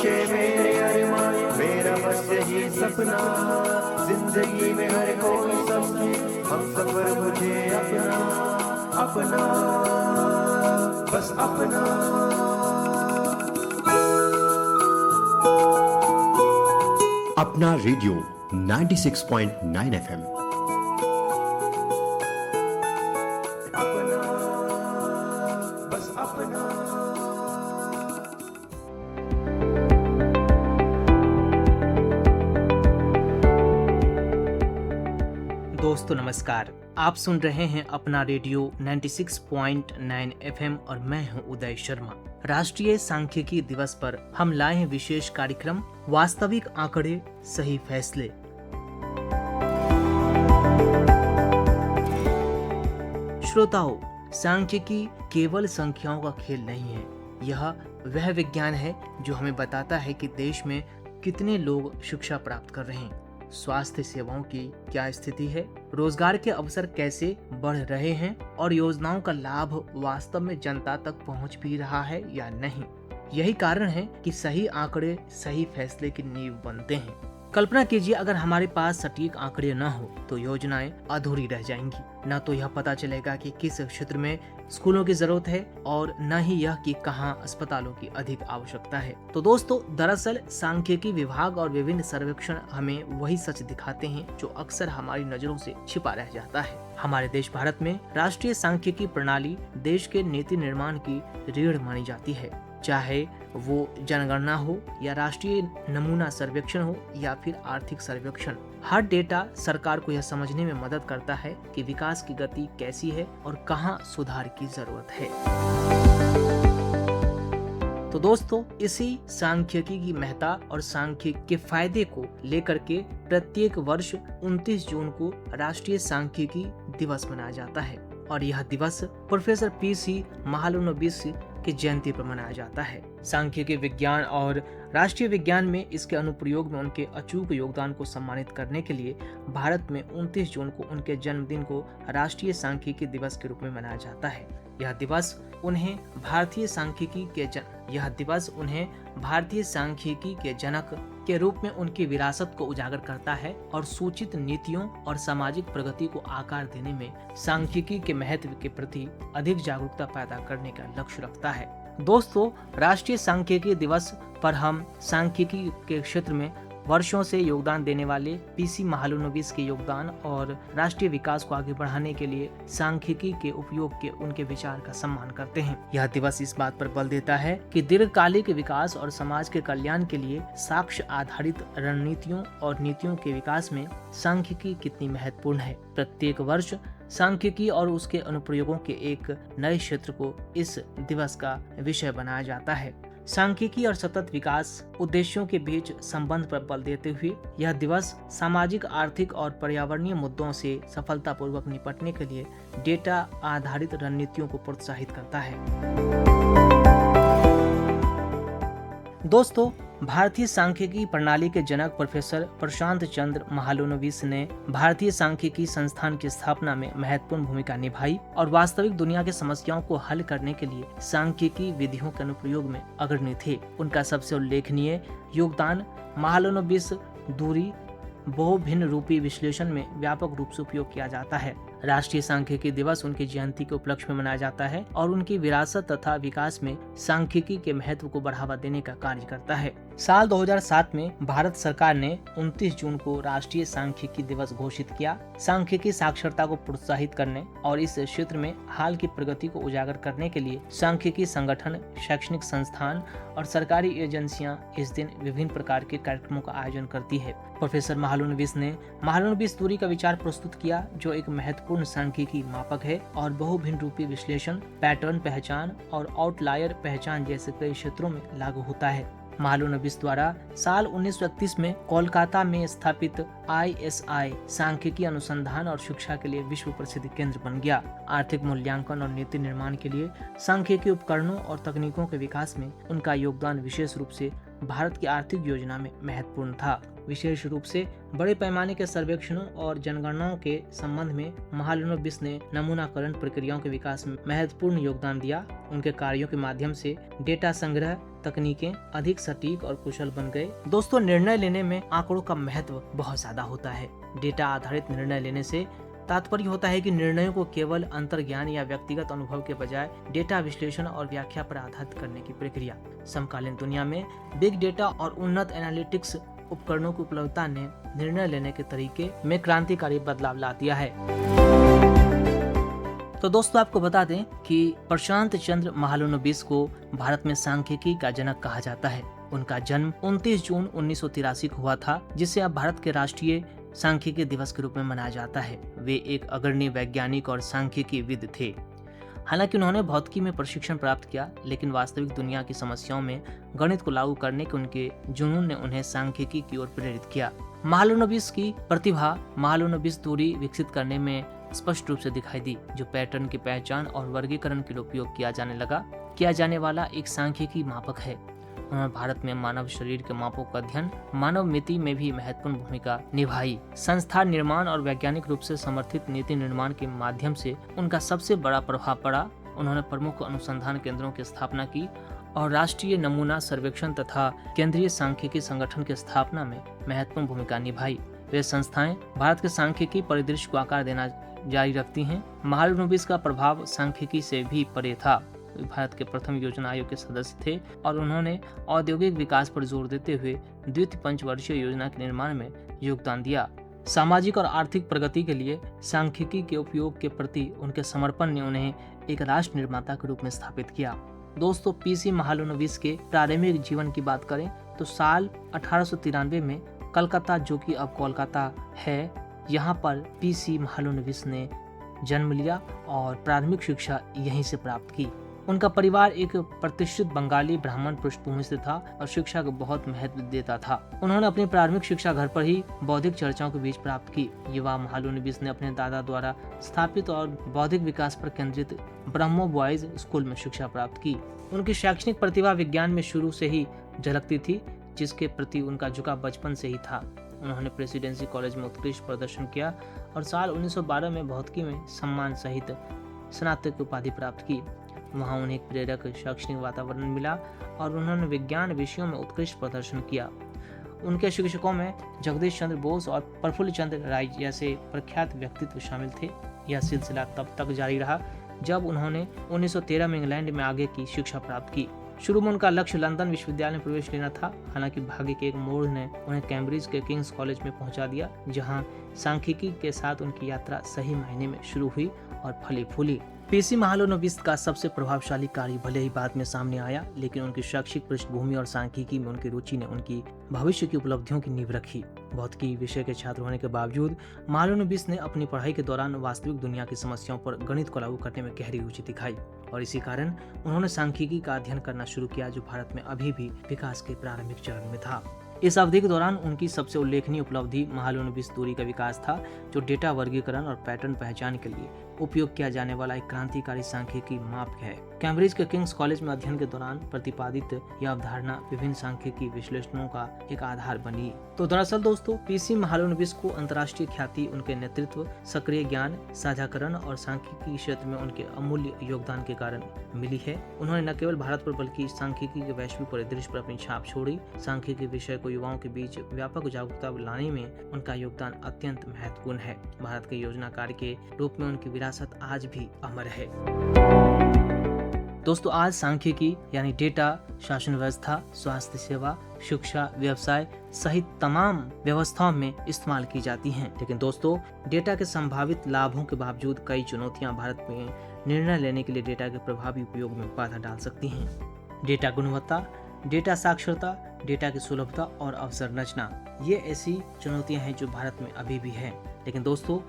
भविष्य मेरे अरमान, मेरा बस यही सपना, जिंदगी में हर कोई समझे हम सफर मुझे अपना, अपना बस अपना। अपना रेडियो 96.9 FM। अपना बस अपना। दोस्तों नमस्कार, आप सुन रहे हैं अपना रेडियो 96.9 FM और मैं हूं उदय शर्मा। राष्ट्रीय सांख्यिकी दिवस पर हम लाए हैं विशेष कार्यक्रम वास्तविक आंकड़े सही फैसले। श्रोताओ, सांख्यिकी केवल संख्याओं का खेल नहीं है। यह वह विज्ञान है जो हमें बताता है कि देश में कितने लोग शिक्षा प्राप्त कर रहे हैं, स्वास्थ्य सेवाओं की क्या स्थिति है, रोजगार के अवसर कैसे बढ़ रहे हैं और योजनाओं का लाभ वास्तव में जनता तक पहुंच भी रहा है या नहीं। यही कारण है कि सही आंकड़े सही फैसले की नींव बनते हैं। कल्पना कीजिए, अगर हमारे पास सटीक आंकड़े न हो तो योजनाएं अधूरी रह जाएंगी। न तो यह पता चलेगा कि किस क्षेत्र में स्कूलों की जरूरत है और न ही यह कि कहां अस्पतालों की अधिक आवश्यकता है। तो दोस्तों, दरअसल सांख्यिकी विभाग और विभिन्न सर्वेक्षण हमें वही सच दिखाते हैं जो अक्सर हमारी नजरों से छिपा रह जाता है। हमारे देश भारत में राष्ट्रीय सांख्यिकी प्रणाली देश के नीति निर्माण की रीढ़ मानी जाती है। चाहे वो जनगणना हो या राष्ट्रीय नमूना सर्वेक्षण हो या फिर आर्थिक सर्वेक्षण, हर डेटा सरकार को यह समझने में मदद करता है कि विकास की गति कैसी है और कहां सुधार की जरूरत है। तो दोस्तों, इसी सांख्यिकी की महत्ता और सांख्यिकी के फायदे को लेकर के प्रत्येक वर्ष 29 जून को राष्ट्रीय सांख्यिकी दिवस मनाया जाता है और यह दिवस प्रोफेसर पीसी महालनोबिस की जयंती पर मनाया जाता है। सांख्यिकी विज्ञान और राष्ट्रीय विज्ञान में इसके अनुप्रयोग में उनके अचूक योगदान को सम्मानित करने के लिए भारत में 29 जून को उनके जन्मदिन को राष्ट्रीय सांख्यिकी दिवस के रूप में मनाया जाता है। यह दिवस उन्हें भारतीय सांख्यिकी के जनक के रूप में उनकी विरासत को उजागर करता है और सूचित नीतियों और सामाजिक प्रगति को आकार देने में सांख्यिकी के महत्व के प्रति अधिक जागरूकता पैदा करने का लक्ष्य रखता है। दोस्तों, राष्ट्रीय सांख्यिकी दिवस पर हम सांख्यिकी के क्षेत्र में वर्षों से योगदान देने वाले पीसी महालनोबिस के योगदान और राष्ट्रीय विकास को आगे बढ़ाने के लिए सांख्यिकी के उपयोग के उनके विचार का सम्मान करते हैं। यह दिवस इस बात पर बल देता है कि दीर्घकालिक विकास और समाज के कल्याण के लिए साक्ष्य आधारित रणनीतियों और नीतियों के विकास में सांख्यिकी कितनी महत्वपूर्ण है। प्रत्येक वर्ष सांख्यिकी और उसके अनुप्रयोगों के एक नए क्षेत्र को इस दिवस का विषय बनाया जाता है। सांख्यिकी और सतत विकास उद्देश्यों के बीच संबंध पर बल देते हुए यह दिवस सामाजिक, आर्थिक और पर्यावरणीय मुद्दों से सफलतापूर्वक निपटने के लिए डेटा आधारित रणनीतियों को प्रोत्साहित करता है। दोस्तों, भारतीय सांख्यिकी प्रणाली के जनक प्रोफेसर प्रशांत चंद्र महालनोबिस ने भारतीय सांख्यिकी संस्थान की स्थापना में महत्वपूर्ण भूमिका निभाई और वास्तविक दुनिया की समस्याओं को हल करने के लिए सांख्यिकी विधियों के अनुप्रयोग में अग्रणी थे। उनका सबसे उल्लेखनीय योगदान महालनोबिस दूरी बहुभिन्न रूपी विश्लेषण में व्यापक रूप से उपयोग किया जाता है। राष्ट्रीय सांख्यिकी दिवस उनकी जयंती के उपलक्ष्य में मनाया जाता है और उनकी विरासत तथा विकास में सांख्यिकी के महत्व को बढ़ावा देने का कार्य करता है। साल 2007 में भारत सरकार ने 29 जून को राष्ट्रीय सांख्यिकी दिवस घोषित किया। सांख्यिकी साक्षरता को प्रोत्साहित करने और इस क्षेत्र में हाल की प्रगति को उजागर करने के लिए सांख्यिकी संगठन, शैक्षणिक संस्थान और सरकारी एजेंसियां इस दिन विभिन्न प्रकार के कार्यक्रमों का आयोजन करती है। प्रोफेसर महालनोबिस ने महालनोबिस दूरी का विचार प्रस्तुत किया, जो एक महत्वपूर्ण सांख्यिकी मापक है और बहुभिन्न रूपी विश्लेषण, पैटर्न पहचान और आउटलायर पहचान जैसे कई क्षेत्रों में लागू होता है। महालनोबिस द्वारा साल 1931 में कोलकाता में स्थापित ISI सांख्यिकी अनुसंधान और शिक्षा के लिए विश्व प्रसिद्ध केंद्र बन गया। आर्थिक मूल्यांकन और नीति निर्माण के लिए सांख्यिकी उपकरणों और तकनीकों के विकास में उनका योगदान विशेष रूप से भारत की आर्थिक योजना में महत्वपूर्ण था। विशेष रूप से बड़े पैमाने के सर्वेक्षणों और जनगणनाओं के संबंध में महालनोबिस ने नमूनाकरण प्रक्रियाओं के विकास में महत्वपूर्ण योगदान दिया। उनके कार्यों के माध्यम से डेटा संग्रह, तकनीकें अधिक सटीक और कुशल बन गए। दोस्तों, निर्णय लेने में आंकड़ों का महत्व बहुत ज्यादा होता है। डेटा आधारित निर्णय लेने से तात्पर्य होता है कि निर्णयों को केवल अंतर्ज्ञान या व्यक्तिगत अनुभव के बजाय डेटा विश्लेषण और व्याख्या पर आधारित करने की प्रक्रिया। समकालीन दुनिया में बिग डेटा और उन्नत एनालिटिक्स उपकरणों की उपलब्धता ने निर्णय लेने के तरीके में क्रांतिकारी बदलाव ला दिया है। तो दोस्तों, आपको बता दें कि प्रशांत चंद्र महालनोबिस को भारत में सांख्यिकी का जनक कहा जाता है। उनका जन्म 29 जून 1983 को हुआ था, जिसे अब भारत के राष्ट्रीय सांख्यिकी दिवस के रूप में मनाया जाता है। वे एक अग्रणी वैज्ञानिक और सांख्यिकीविद थे। हालांकि उन्होंने भौतिकी में प्रशिक्षण प्राप्त किया, लेकिन वास्तविक दुनिया की समस्याओं में गणित को लागू करने के उनके जुनून ने उन्हें सांख्यिकी की ओर प्रेरित किया। महालनोबिस की प्रतिभा महालनोबिस दूरी विकसित करने में स्पष्ट रूप से दिखाई दी, जो पैटर्न की पहचान और वर्गीकरण के लिए उपयोग किया जाने वाला एक सांख्यिकी मापक है। उन्होंने भारत में मानव शरीर के मापों का अध्ययन, मानव मिति में भी महत्वपूर्ण भूमिका निभाई। संस्थान निर्माण और वैज्ञानिक रूप से समर्थित नीति निर्माण के माध्यम से उनका सबसे बड़ा प्रभाव पड़ा। उन्होंने प्रमुख अनुसंधान केंद्रों की स्थापना की और राष्ट्रीय नमूना सर्वेक्षण तथा केंद्रीय सांख्यिकी संगठन की स्थापना में महत्वपूर्ण भूमिका निभाई। वे संस्थाएं भारत के सांख्यिकी परिदृश्य को आकार देना जारी रखती हैं। महालनोबिस का प्रभाव सांख्यिकी से भी परे था। भारत के प्रथम योजना आयोग के सदस्य थे और उन्होंने औद्योगिक विकास पर जोर देते हुए द्वितीय पंचवर्षीय योजना के निर्माण में योगदान दिया। सामाजिक और आर्थिक प्रगति के लिए सांख्यिकी के उपयोग के प्रति उनके समर्पण ने उन्हें एक राष्ट्र निर्माता के रूप में स्थापित किया। दोस्तों, पीसी महालनोबिस के प्रारंभिक जीवन की बात करें तो साल 1893 में कलकत्ता, जो कि अब कोलकाता है, यहाँ पर पीसी महालनोबिस ने जन्म लिया और प्राथमिक शिक्षा यहीं से प्राप्त की। उनका परिवार एक प्रतिष्ठित बंगाली ब्राह्मण पृष्ठभूमि से था और शिक्षा को बहुत महत्व देता था। उन्होंने अपनी प्राथमिक शिक्षा घर पर ही बौद्धिक चर्चाओं के बीच प्राप्त की। युवा महालनोबिस ने अपने दादा द्वारा स्थापित और बौद्धिक विकास पर केंद्रित ब्रह्मो बॉयज स्कूल में शिक्षा प्राप्त की। उनकी शैक्षणिक प्रतिभा विज्ञान में शुरू से ही झलकती थी, जिसके प्रति उनका झुकाव बचपन से ही था। उन्होंने प्रेसिडेंसी कॉलेज में उत्कृष्ट प्रदर्शन किया और साल 1912 में भौतिकी में सम्मान सहित स्नातक की उपाधि प्राप्त की। वहां उन्हें एक प्रेरक शैक्षणिक वातावरण मिला और उन्होंने विज्ञान विषयों में उत्कृष्ट प्रदर्शन किया। उनके शिक्षकों में जगदीश चंद्र बोस और प्रफुल्ल चंद्र राय जैसे प्रख्यात व्यक्तित्व शामिल थे। यह सिलसिला तब तक जारी रहा जब उन्होंने 1913 में इंग्लैंड में आगे की शिक्षा प्राप्त की। शुरू में उनका लक्ष्य लंदन विश्वविद्यालय में प्रवेश लेना था। हालांकि भाग्य के एक मोड़ ने उन्हें कैम्ब्रिज के किंग्स कॉलेज में पहुंचा दिया, जहां सांख्यिकी के साथ उनकी यात्रा सही मायने में शुरू हुई और फली फूली। पीसी महालनोबिस का सबसे प्रभावशाली कार्य भले ही बाद में सामने आया, लेकिन उनकी शैक्षिक पृष्ठभूमि और सांख्यिकी में उनकी रुचि ने उनकी भविष्य की उपलब्धियों की नींव रखी। भौतिकी विषय के छात्र होने के बावजूद महालनोबिस ने अपनी पढ़ाई के दौरान वास्तविक दुनिया की समस्याओं पर गणित को लागू करने में गहरी रुचि दिखाई और इसी कारण उन्होंने सांख्यिकी का अध्ययन करना शुरू किया, जो भारत में अभी भी विकास के प्रारंभिक चरण में था। इस अवधि के दौरान उनकी सबसे उल्लेखनीय उपलब्धि महालनोबिस दूरी का विकास था, जो डेटा वर्गीकरण और पैटर्न पहचान के लिए उपयोग किया जाने वाला एक क्रांतिकारी सांख्यिकी माप है। कैम्ब्रिज के किंग्स कॉलेज में अध्ययन के दौरान प्रतिपादित यह अवधारणा विभिन्न सांख्यिकी विश्लेषणों का एक आधार बनी। तो दरअसल दोस्तों, पीसी महालनोबिस को अंतर्राष्ट्रीय ख्याति उनके नेतृत्व, सक्रिय ज्ञान साझाकरण और सांख्यिकी क्षेत्र में उनके अमूल्य योगदान के कारण मिली है। उन्होंने न केवल भारत पर बल्कि सांख्यिकी के वैश्विक परिदृश्य पर अपनी छाप छोड़ी। सांख्यिकी विषय को युवाओं के बीच व्यापक जागरूकता लाने में उनका योगदान अत्यंत महत्वपूर्ण है। भारत के योजनाकार के रूप में उनकी विरासत आज भी अमर है। दोस्तों, आज सांख्यिकी यानी डेटा शासन व्यवस्था, स्वास्थ्य सेवा, शिक्षा, व्यवसाय सहित तमाम व्यवस्थाओं में इस्तेमाल की जाती हैं। लेकिन दोस्तों, डेटा के संभावित लाभों के बावजूद कई चुनौतियां भारत में निर्णय लेने के लिए डेटा के प्रभावी उपयोग में बाधा डाल सकती हैं। डेटा गुणवत्ता, डेटा साक्षरता, डेटा की सुलभता और अवसंरचना, ये ऐसी चुनौतियां हैं जो भारत में अभी भी हैं। लेकिन दोस्तों,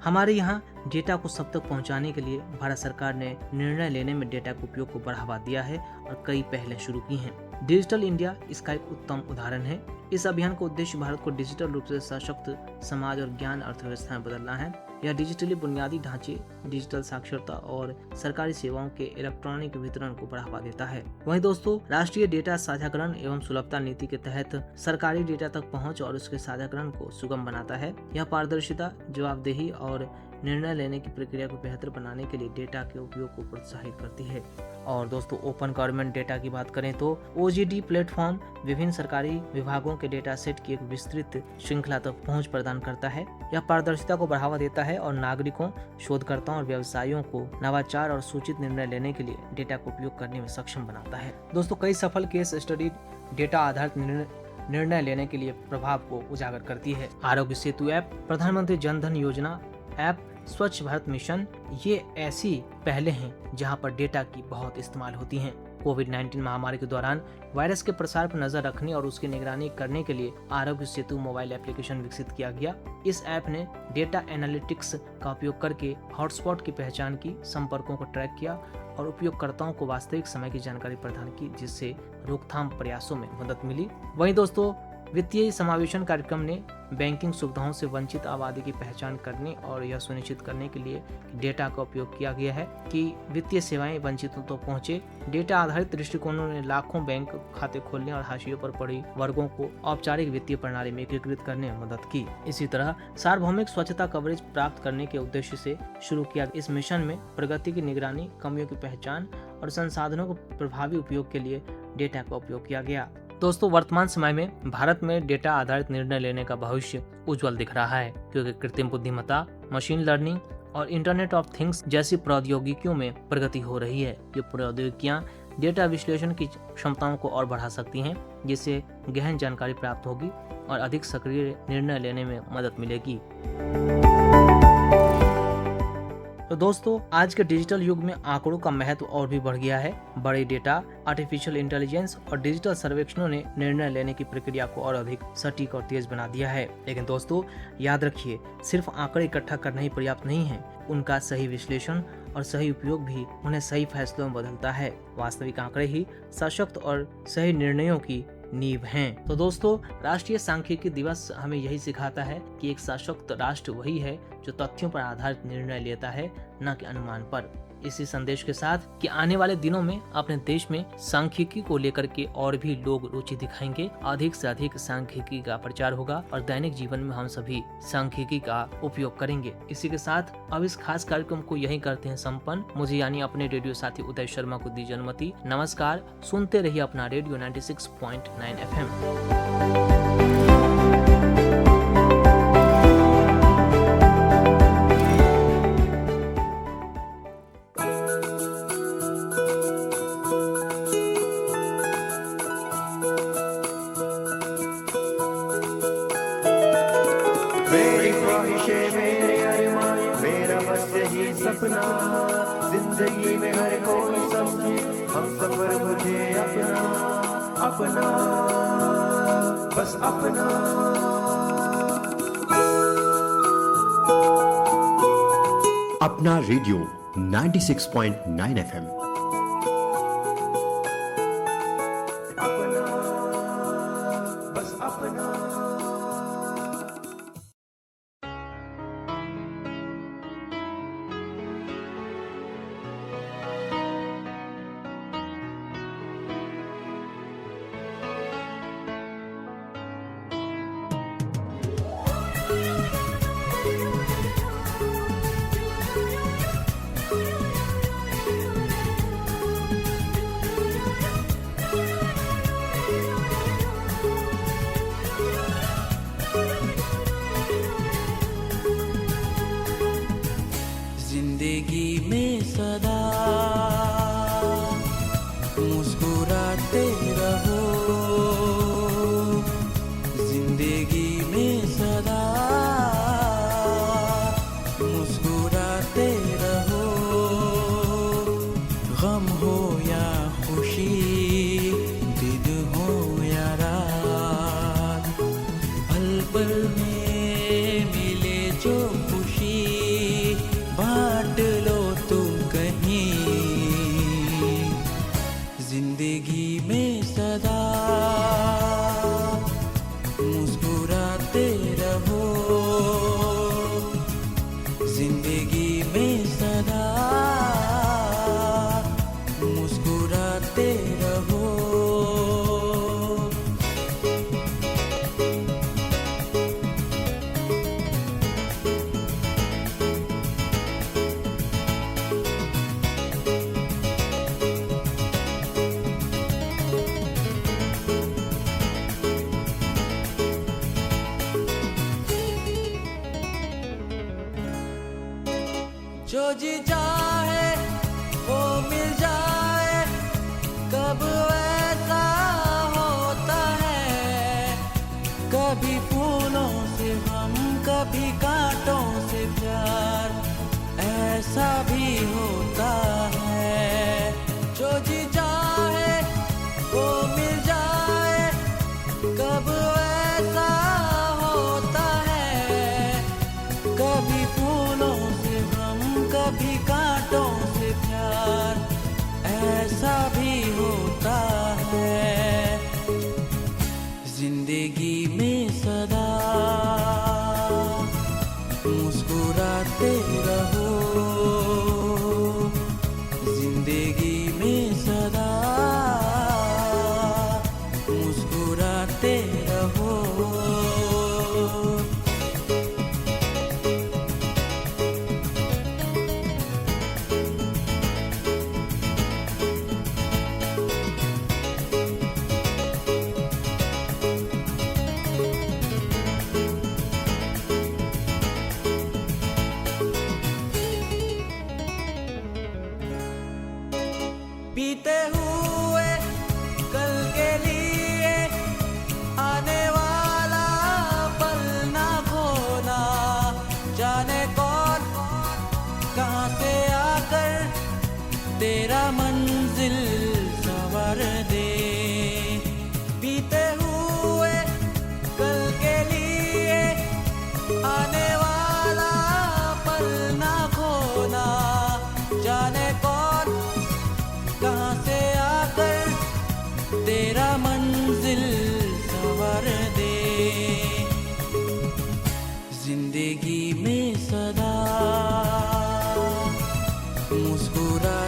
हमारे यहाँ डेटा को सब तक पहुँचाने के लिए भारत सरकार ने निर्णय लेने में डेटा के उपयोग को बढ़ावा दिया है और कई पहलें शुरू की हैं। डिजिटल इंडिया इसका एक उत्तम उदाहरण है। इस अभियान का उद्देश्य भारत को डिजिटल रूप से सशक्त समाज और ज्ञान अर्थव्यवस्था में बदलना है। यह डिजिटली बुनियादी ढांचे, डिजिटल साक्षरता और सरकारी सेवाओं के इलेक्ट्रॉनिक वितरण को बढ़ावा देता है। वहीं दोस्तों, राष्ट्रीय डेटा साझाकरण एवं सुलभता नीति के तहत सरकारी डेटा तक पहुंच और उसके साझाकरण को सुगम बनाता है। यह पारदर्शिता, जवाबदेही और निर्णय लेने की प्रक्रिया को बेहतर बनाने के लिए डेटा के उपयोग को प्रोत्साहित करती है। और दोस्तों, ओपन गवर्नमेंट डेटा की बात करें तो OGD प्लेटफॉर्म विभिन्न सरकारी विभागों के डेटा सेट की एक विस्तृत श्रृंखला तक पहुंच प्रदान करता है। यह पारदर्शिता को बढ़ावा देता है और नागरिकों, शोधकर्ताओं और व्यवसायियों को नवाचार और सूचित निर्णय लेने के लिए डेटा का उपयोग करने में सक्षम बनाता है। दोस्तों, कई सफल केस स्टडी डेटा आधारित निर्णय लेने के लिए प्रभाव को उजागर करती है। आरोग्य सेतु ऐप, प्रधानमंत्री जन धन योजना ऐप, स्वच्छ भारत मिशन, ये ऐसी पहले हैं जहां पर डेटा की बहुत इस्तेमाल होती हैं। कोविड-19 महामारी के दौरान वायरस के प्रसार पर नजर रखने और उसकी निगरानी करने के लिए आरोग्य सेतु मोबाइल एप्लीकेशन विकसित किया गया। इस ऐप ने डेटा एनालिटिक्स का उपयोग करके हॉटस्पॉट की पहचान की, संपर्कों को ट्रैक किया और उपयोगकर्ताओं को वास्तविक समय की जानकारी प्रदान की, जिससे रोकथाम प्रयासों में मदद मिली। वहीं दोस्तों, वित्तीय समावेशन कार्यक्रम ने बैंकिंग सुविधाओं से वंचित आबादी की पहचान करने और यह सुनिश्चित करने के लिए डेटा का उपयोग किया गया है कि वित्तीय सेवाएं वंचितों तक पहुंचे। डेटा आधारित दृष्टिकोणों ने लाखों बैंक खाते खोलने और हाशिए पर पड़ी वर्गों को औपचारिक वित्तीय प्रणाली में एकीकृत करने में मदद की। इसी तरह सार्वभौमिक स्वच्छता कवरेज प्राप्त करने के उद्देश्य से शुरू किया इस मिशन में प्रगति की निगरानी, कमियों की पहचान और संसाधनों के प्रभावी उपयोग के लिए डेटा का उपयोग किया गया। दोस्तों, वर्तमान समय में भारत में डेटा आधारित निर्णय लेने का भविष्य उज्जवल दिख रहा है, क्योंकि कृत्रिम बुद्धिमत्ता, मशीन लर्निंग और इंटरनेट ऑफ थिंग्स जैसी प्रौद्योगिकियों में प्रगति हो रही है। ये प्रौद्योगिकियां डेटा विश्लेषण की क्षमताओं को और बढ़ा सकती हैं, जिससे गहन जानकारी प्राप्त होगी और अधिक सक्रिय निर्णय लेने में मदद मिलेगी। तो दोस्तों, आज के डिजिटल युग में आंकड़ों का महत्व और भी बढ़ गया है। बड़े डेटा, आर्टिफिशियल इंटेलिजेंस और डिजिटल सर्वेक्षणों ने निर्णय लेने की प्रक्रिया को और अधिक सटीक और तेज बना दिया है। लेकिन दोस्तों, याद रखिए, सिर्फ आंकड़े इकट्ठा करना ही पर्याप्त नहीं है। उनका सही विश्लेषण और सही उपयोग भी उन्हें सही फैसलों में बदलता है। वास्तविक आंकड़े ही सशक्त और सही निर्णयों की नींव हैं। तो दोस्तों, राष्ट्रीय सांख्यिकी दिवस हमें यही सिखाता है कि एक सशक्त राष्ट्र वही है जो तथ्यों पर आधारित निर्णय लेता है, न कि अनुमान पर। इसी संदेश के साथ कि आने वाले दिनों में अपने देश में सांख्यिकी को लेकर के और भी लोग रुचि दिखाएंगे, अधिक से अधिक सांख्यिकी का प्रचार होगा और दैनिक जीवन में हम सभी सांख्यिकी का उपयोग करेंगे। इसी के साथ अब इस खास कार्यक्रम को यही करते हैं संपन्न। मुझे यानी अपने रेडियो साथी उदय शर्मा को दीजिए अनुमति। नमस्कार, सुनते रहिए अपना रेडियो 96.9 FM। मेरी ख्वाहिशें, मेरे अरमान, मेरा बस यही सपना, जिंदगी में हर कोई समझे हम सफर मुझे अपना, अपना, बस अपना। अपना रेडियो 96.9 FM। अपना, बस अपना। जिंदगी में सदा मुस्कुराते रहो, जिंदगी में सदा मुस्कुराते रहो। गम हो या खुशी, दिन हो या रात, पल पल में मिले जो खुशी बांट लो तुम कहीं जो जी चाहे वो मिल जाए, कब ऐसा होता है। कभी फूलों से हम, कभी कांटों से प्यार, ऐसा भी होता है। जो जी चाहे वो मिल जाए, कब ऐसा होता है। कभी फूलों से हम, कभी कांटों से प्यार, ऐसा भी होता है। जिंदगी में सदा मुस्कुराते रहो, जिंदगी में सदा मुस्कुराते रहो। बीते हुए कल के लिए आने वाला पल ना खोना, जाने कौन कहाँ से आकर तेरा मंजिल संवर दे। बीते हुए कल के लिए आने वाला पल ना खोना, जाने कौन कहाँ से आकर तेरा मंजिल संवर दे। जिंदगी में सदा मुस्कुरा